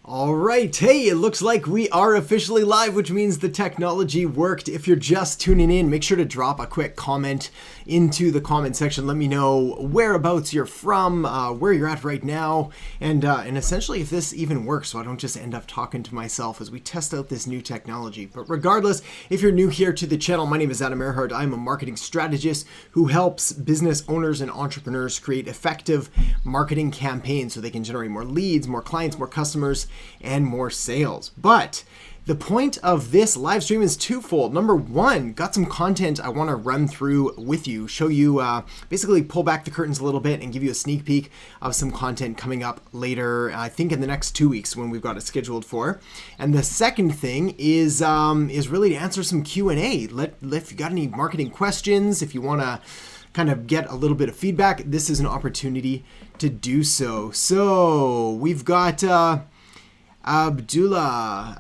All right, hey, it looks like we are officially live, which means the technology worked. If you're just tuning in, make sure to drop a quick comment into the comment section. Let me know whereabouts you're from, where you're at right now, and essentially if this even works, so I don't just end up talking to myself as we test out this new technology. But regardless, if you're new here to the channel, my name is Adam Earhart. I'm a marketing strategist who helps business owners and entrepreneurs create effective marketing campaigns so they can generate more leads, more clients, more customers, and more sales. But the point of this live stream is twofold. Number one, got some content I want to run through with you, show you, basically pull back the curtains a little bit and give you a sneak peek of some content coming up later, I think in the next 2 weeks when we've got it scheduled for. And the second thing is really to answer some Q&A. If you got any marketing questions, if you want to kind of get a little bit of feedback, this is an opportunity to do so. So we've got Abdullahi.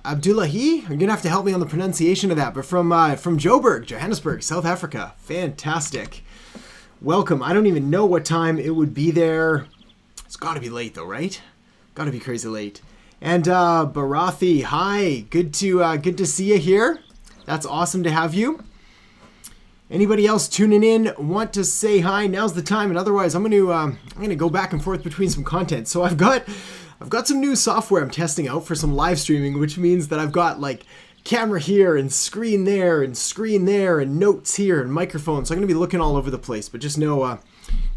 You're gonna have to help me on the pronunciation of that, but from Joburg, Johannesburg, South Africa. Fantastic. Welcome. I don't even know what time it would be there. It's got to be late though, right? Got to be crazy late. And Barathi, hi. Good to see you here. That's awesome to have you. Anybody else tuning in want to say hi? Now's the time, and otherwise I'm gonna go back and forth between some content. So I've got some new software I'm testing out for some live streaming, which means that I've got like camera here and screen there and notes here and microphones. So I'm gonna be looking all over the place, but just know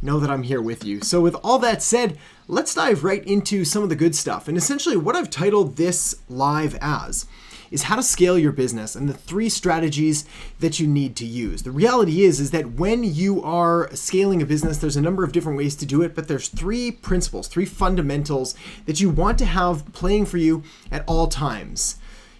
that I'm here with you. So with all that said, let's dive right into some of the good stuff. And essentially what I've titled this live as is how to scale your business and the 3 strategies that you need to use. The reality is that when you are scaling a business, there's a number of different ways to do it, but there's 3 principles, 3 fundamentals that you want to have playing for you at all times.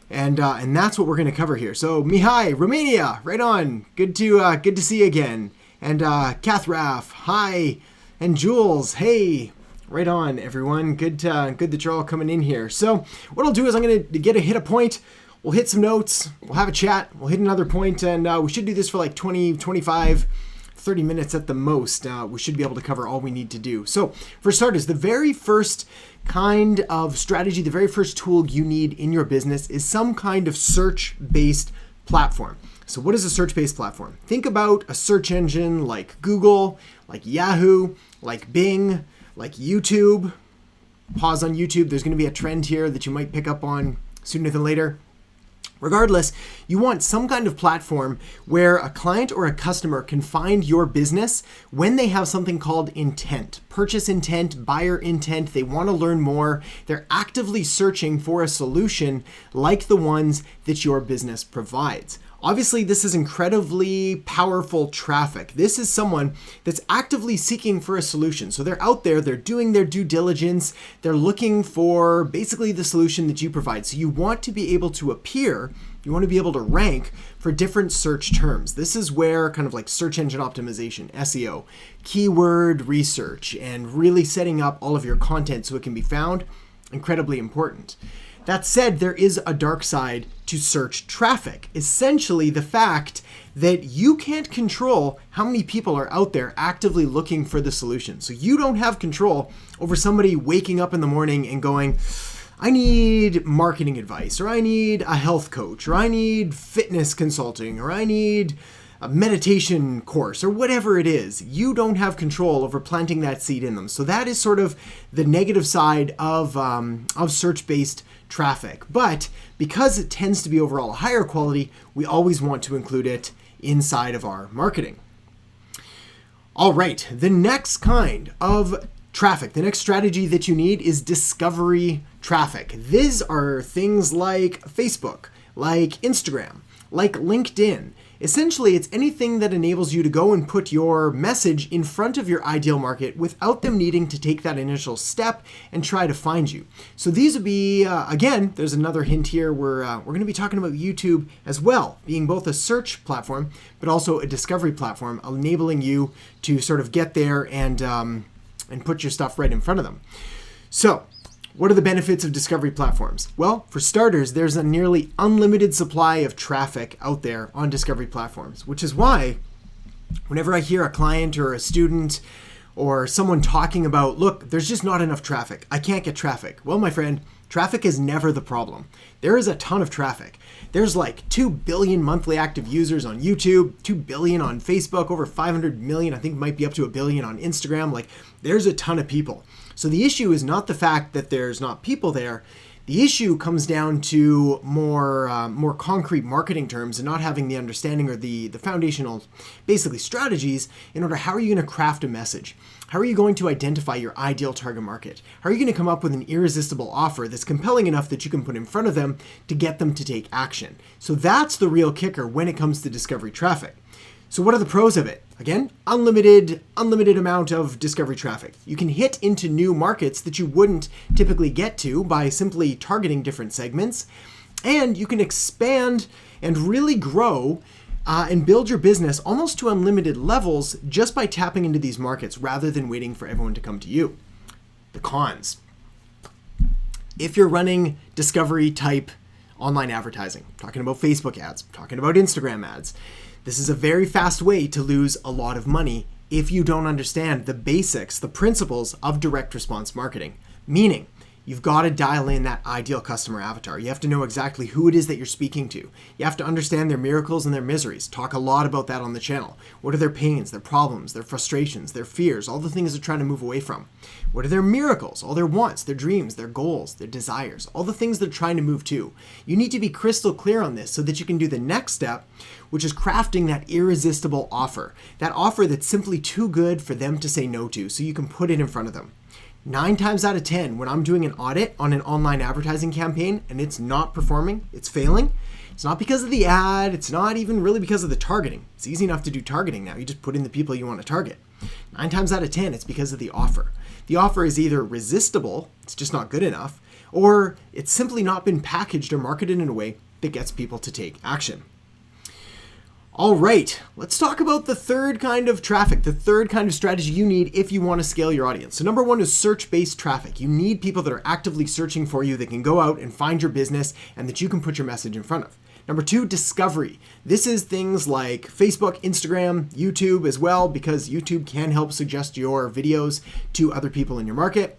And that's what we're going to cover here. So Mihai, Romania, right on. Good to see you again. And Kath Raff, hi. And Jules, hey. Right on, everyone. Good that you're all coming in here. So what I'll do is I'm going to hit a point. We'll hit some notes. We'll have a chat. We'll hit another point, and we should do this for like 20, 25, 30 minutes at the most. We should be able to cover all we need to do. So for starters, the very first kind of strategy, the very first tool you need in your business is some kind of search-based platform. So what is a search-based platform? Think about a search engine like Google, like Yahoo, like Bing, like YouTube. Pause on YouTube. There's going to be a trend here that you might pick up on sooner than later. Regardless, you want some kind of platform where a client or a customer can find your business when they have something called intent, purchase intent, buyer intent. They want to learn more. They're actively searching for a solution like the ones that your business provides. Obviously, this is incredibly powerful traffic. This is someone that's actively seeking for a solution. So they're out there, they're doing their due diligence, they're looking for basically the solution that you provide. So you want to be able to appear, you want to be able to rank for different search terms. This is where kind of like search engine optimization, SEO, keyword research, and really setting up all of your content so it can be found, incredibly important. That said, there is a dark side to search traffic. Essentially, the fact that you can't control how many people are out there actively looking for the solution. So you don't have control over somebody waking up in the morning and going, I need marketing advice, or I need a health coach, or I need fitness consulting, or I need a meditation course, or whatever it is. You don't have control over planting that seed in them. So that is sort of the negative side of search-based traffic. But because it tends to be overall a higher quality, we always want to include it inside of our marketing. All right, the next kind of traffic, the next strategy that you need is discovery traffic. These are things like Facebook, like Instagram, like LinkedIn. Essentially, it's anything that enables you to go and put your message in front of your ideal market without them needing to take that initial step and try to find you. So these would be, again, there's another hint here. We're going to be talking about YouTube as well, being both a search platform, but also a discovery platform, enabling you to sort of get there and put your stuff right in front of them. So what are the benefits of discovery platforms? Well, for starters, there's a nearly unlimited supply of traffic out there on discovery platforms, which is why whenever I hear a client or a student or someone talking about, look, there's just not enough traffic. I can't get traffic. Well, my friend, traffic is never the problem. There is a ton of traffic. There's like 2 billion monthly active users on YouTube, 2 billion on Facebook, over 500 million, I think it might be up to 1 billion on Instagram. Like, there's a ton of people. So the issue is not the fact that there's not people there. The issue comes down to more concrete marketing terms and not having the understanding or the foundational, basically, strategies in order, how are you going to craft a message? How are you going to identify your ideal target market? How are you going to come up with an irresistible offer that's compelling enough that you can put in front of them to get them to take action? So that's the real kicker when it comes to discovery traffic. So what are the pros of it? Again, unlimited amount of discovery traffic. You can hit into new markets that you wouldn't typically get to by simply targeting different segments. And you can expand and really grow and build your business almost to unlimited levels just by tapping into these markets rather than waiting for everyone to come to you. The cons. If you're running discovery type online advertising, talking about Facebook ads, talking about Instagram ads, this is a very fast way to lose a lot of money if you don't understand the basics, the principles of direct response marketing. Meaning, you've got to dial in that ideal customer avatar. You have to know exactly who it is that you're speaking to. You have to understand their miracles and their miseries. Talk a lot about that on the channel. What are their pains, their problems, their frustrations, their fears, all the things they're trying to move away from? What are their miracles, all their wants, their dreams, their goals, their desires, all the things they're trying to move to? You need to be crystal clear on this so that you can do the next step, which is crafting that irresistible offer. That offer that's simply too good for them to say no to, so you can put it in front of them. 9 times out of 10, when I'm doing an audit on an online advertising campaign and it's not performing, it's failing, it's not because of the ad, it's not even really because of the targeting. It's easy enough to do targeting now. You just put in the people you want to target. 9 times out of 10, it's because of the offer. The offer is either resistible, it's just not good enough, or it's simply not been packaged or marketed in a way that gets people to take action. All right, let's talk about the third kind of traffic, the third kind of strategy you need if you want to scale your audience. So number 1 is search-based traffic. You need people that are actively searching for you, that can go out and find your business and that you can put your message in front of. Number 2, discovery. This is things like Facebook, Instagram, YouTube as well, because YouTube can help suggest your videos to other people in your market.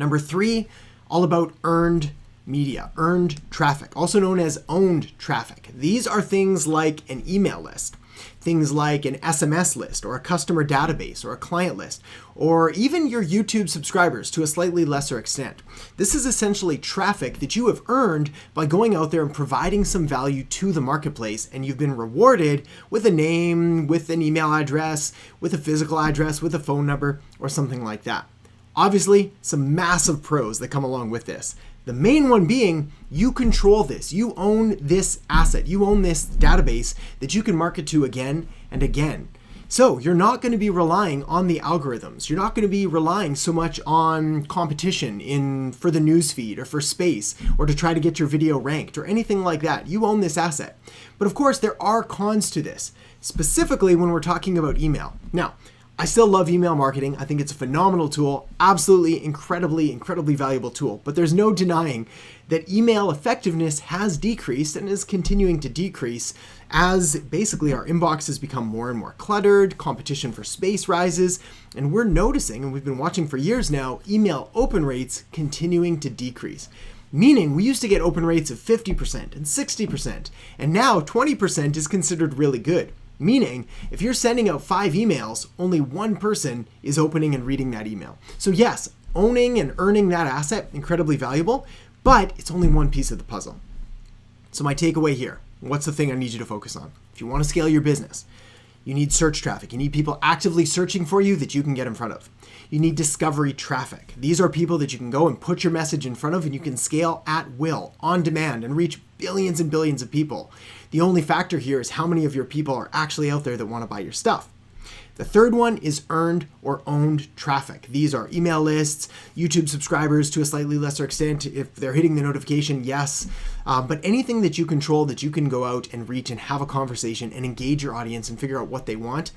Number 3, all about earned media, earned traffic, also known as owned traffic. These are things like an email list, things like an SMS list or a customer database or a client list, or even your YouTube subscribers to a slightly lesser extent. This is essentially traffic that you have earned by going out there and providing some value to the marketplace, and you've been rewarded with a name, with an email address, with a physical address, with a phone number, or something like that. Obviously, some massive pros that come along with this. The main one being, you control this. You own this asset. You own this database that you can market to again and again. So you're not going to be relying on the algorithms. You're not going to be relying so much on competition for the newsfeed or for space or to try to get your video ranked or anything like that. You own this asset. But of course, there are cons to this, specifically when we're talking about email. Now, I still love email marketing. I think it's a phenomenal tool, absolutely incredibly valuable tool. But there's no denying that email effectiveness has decreased and is continuing to decrease as basically our inboxes become more and more cluttered, competition for space rises, and we're noticing, and we've been watching for years now, email open rates continuing to decrease. Meaning we used to get open rates of 50% and 60%, and now 20% is considered really good. Meaning, if you're sending out 5 emails, only 1 person is opening and reading that email. So yes, owning and earning that asset, incredibly valuable, but it's only one piece of the puzzle. So my takeaway here, what's the thing I need you to focus on? If you want to scale your business, you need search traffic. You need people actively searching for you that you can get in front of. You need discovery traffic. These are people that you can go and put your message in front of, and you can scale at will, on demand, and reach billions and billions of people. The only factor here is how many of your people are actually out there that want to buy your stuff. The third one is earned or owned traffic. These are email lists, YouTube subscribers to a slightly lesser extent. If they're hitting the notification, yes. But anything that you control that you can go out and reach and have a conversation and engage your audience and figure out what they want.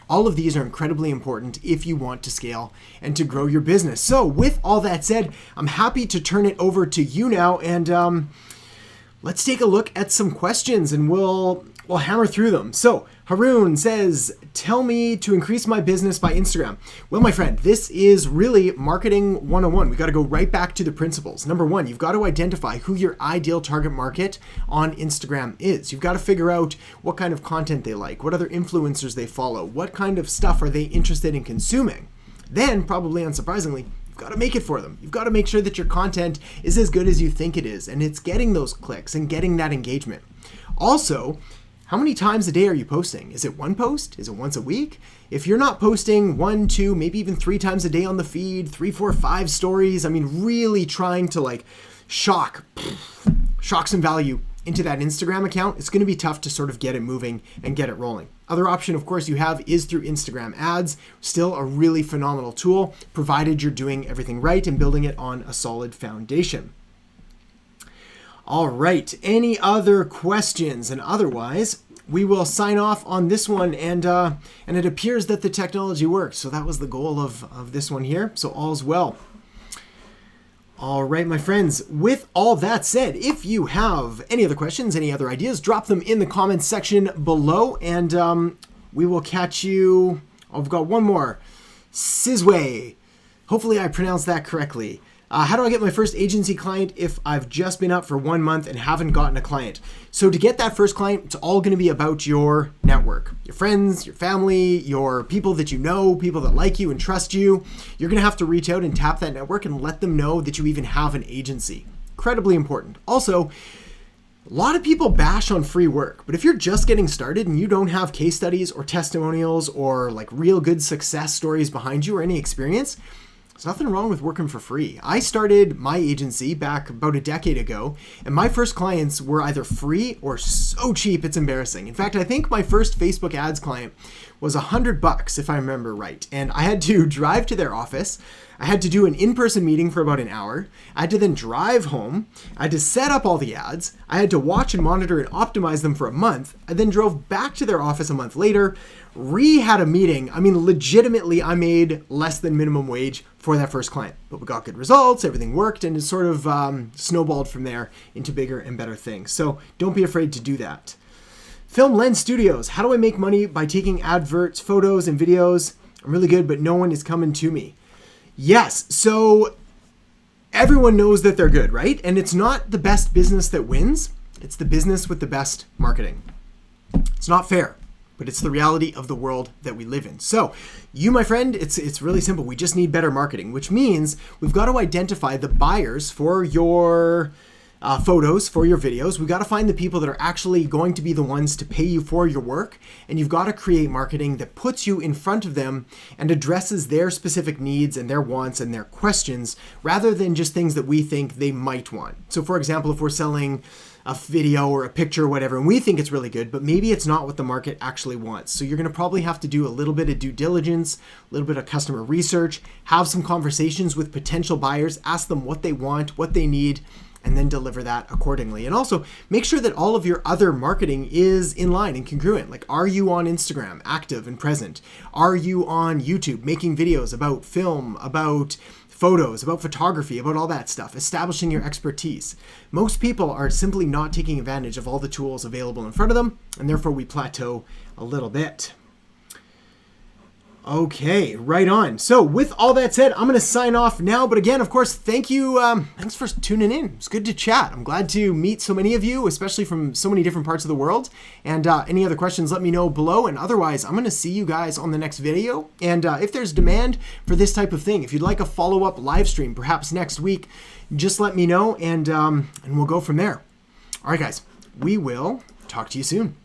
All of these are incredibly important if you want to scale and to grow your business. So with all that said, I'm happy to turn it over to you now, and let's take a look at some questions and we'll hammer through them. So Haroon says, tell me to increase my business by Instagram. Well, my friend, this is really marketing 101. We got to go right back to the principles. Number one, you've got to identify who your ideal target market on Instagram is. You've got to figure out what kind of content they like, what other influencers they follow, what kind of stuff are they interested in consuming. Then, probably unsurprisingly, you've got to make it for them. You've got to make sure that your content is as good as you think it is, and it's getting those clicks and getting that engagement. Also, how many times a day are you posting? Is it one post? Is it once a week? If you're not posting 1, 2, maybe even 3 times a day on the feed, 3, 4, 5 stories, I mean, really trying to like shock some value into that Instagram account, it's going to be tough to sort of get it moving and get it rolling. Other option, of course, you have is through Instagram ads. Still a really phenomenal tool, provided you're doing everything right and building it on a solid foundation. All right, any other questions? And otherwise, we will sign off on this one, and it appears that the technology works. So that was the goal of this one here. So all's well. All right, my friends, with all that said, if you have any other questions, any other ideas, drop them in the comments section below, and we will catch you. I've got one more. Sizway. Hopefully I pronounced that correctly. How do I get my first agency client if I've just been up for 1 month and haven't gotten a client? So to get that first client, it's all going to be about your network, your friends, your family, your people that you know, people that like you and trust you. You're going to have to reach out and tap that network and let them know that you even have an agency. Incredibly important. Also, a lot of people bash on free work, but if you're just getting started and you don't have case studies or testimonials or like real good success stories behind you or any experience, there's nothing wrong with working for free. I started my agency back about a decade ago, and my first clients were either free or so cheap it's embarrassing. In fact, I think my first Facebook ads client was $100 if I remember right. And I had to drive to their office. I had to do an in-person meeting for about an hour. I had to then drive home. I had to set up all the ads. I had to watch and monitor and optimize them for a month. I then drove back to their office a month later, had a meeting. I mean, legitimately, I made less than minimum wage for that first client, but we got good results, everything worked, and it sort of snowballed from there into bigger and better things. So don't be afraid to do that. Film Lens Studios. How do I make money by taking adverts, photos, and videos? I'm really good, but no one is coming to me. Yes, so everyone knows that they're good, right? And it's not the best business that wins. It's the business with the best marketing. It's not fair, but it's the reality of the world that we live in. So you, my friend, it's really simple. We just need better marketing, which means we've got to identify the buyers for your photos, for your videos. We've got to find the people that are actually going to be the ones to pay you for your work. And you've got to create marketing that puts you in front of them and addresses their specific needs and their wants and their questions, rather than just things that we think they might want. So for example, if we're selling a video or a picture or whatever, and we think it's really good, but maybe it's not what the market actually wants. So you're going to probably have to do a little bit of due diligence, a little bit of customer research, have some conversations with potential buyers, ask them what they want, what they need, and then deliver that accordingly. And also make sure that all of your other marketing is in line and congruent. Like, are you on Instagram, active and present? Are you on YouTube making videos about film, about photos, about photography, about all that stuff, establishing your expertise? Most people are simply not taking advantage of all the tools available in front of them, and therefore we plateau a little bit. Okay, right on. So with all that said, I'm going to sign off now. But again, of course, thank you. Thanks for tuning in. It's good to chat. I'm glad to meet so many of you, especially from so many different parts of the world. And any other questions, let me know below. And otherwise, I'm going to see you guys on the next video. And if there's demand for this type of thing, if you'd like a follow-up live stream, perhaps next week, just let me know, and we'll go from there. All right, guys, we will talk to you soon.